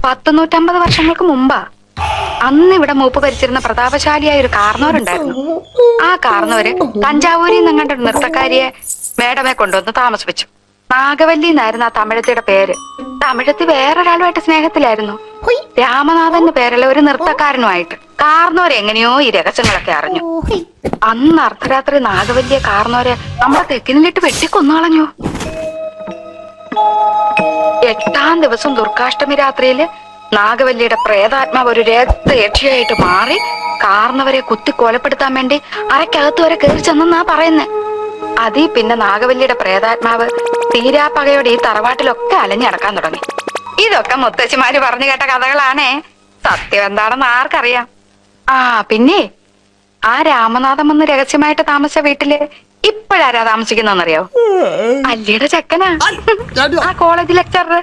150 വർഷങ്ങൾക്ക് മുമ്പാ. അന്ന് ഇവിടെ മൂപ്പ് ഭരിച്ചിരുന്ന പ്രതാപശാലിയായ ഒരു കാർന്നോരുണ്ടായിരുന്നു. ആ കാർന്നോര് തഞ്ചാവൂരിൽ നിന്നങ്ങണ്ട നൃത്തക്കാരിയെ മേഡമെ കൊണ്ടുവന്ന് താമസിപ്പിച്ചു. നാഗവല്ലി എന്നായിരുന്നു ആ തമിഴത്തിയുടെ പേര്. തമിഴത്തി വേറൊരാളുമായിട്ട് സ്നേഹത്തിലായിരുന്നു. രാമനാഥന്റെ പേരുള്ള ഒരു നൃത്തക്കാരനുമായിട്ട്. കാർന്നോര് എങ്ങനെയോ ഈ രഹസ്യങ്ങളൊക്കെ അറിഞ്ഞു. അന്ന് അർദ്ധരാത്രി നാഗവല്ലിയെ കാർന്നോര് നമ്മുടെ തെക്കിനിലിട്ട് വെട്ടിക്കൊന്നളഞ്ഞു. 8ാം ദിവസം ദുർഗാഷ്ടമി രാത്രിയില് നാഗവല്ലിയുടെ പ്രേതാത്മാവ് ഒരു രക്തയക്ഷിയായിട്ട് മാറി കാർന്നവരെ കുത്തി കൊലപ്പെടുത്താൻ വേണ്ടി അരക്കകത്ത് വരെ കയറി ചെന്നാ പറയുന്നേ. അതീ പിന്നെ നാഗവല്ലിയുടെ പ്രേതാത്മാവ് തീരാപ്പകയോടെ ഈ തറവാട്ടിലൊക്കെ അലഞ്ഞടക്കാൻ തുടങ്ങി. ഇതൊക്കെ മുത്തശ്ശിമാര് പറഞ്ഞു കേട്ട കഥകളാണേ. സത്യം എന്താണെന്ന് ആർക്കറിയാം. ആ പിന്നെ ആ രാമനാഥം വന്ന് രഹസ്യമായിട്ട് താമസിച്ച വീട്ടില് ഇപ്പോഴാരാ താമസിക്കുന്നറിയോ? അല്ലിയുടെ ചെക്കനാ, ആ കോളേജ് ലെക്ചറർ.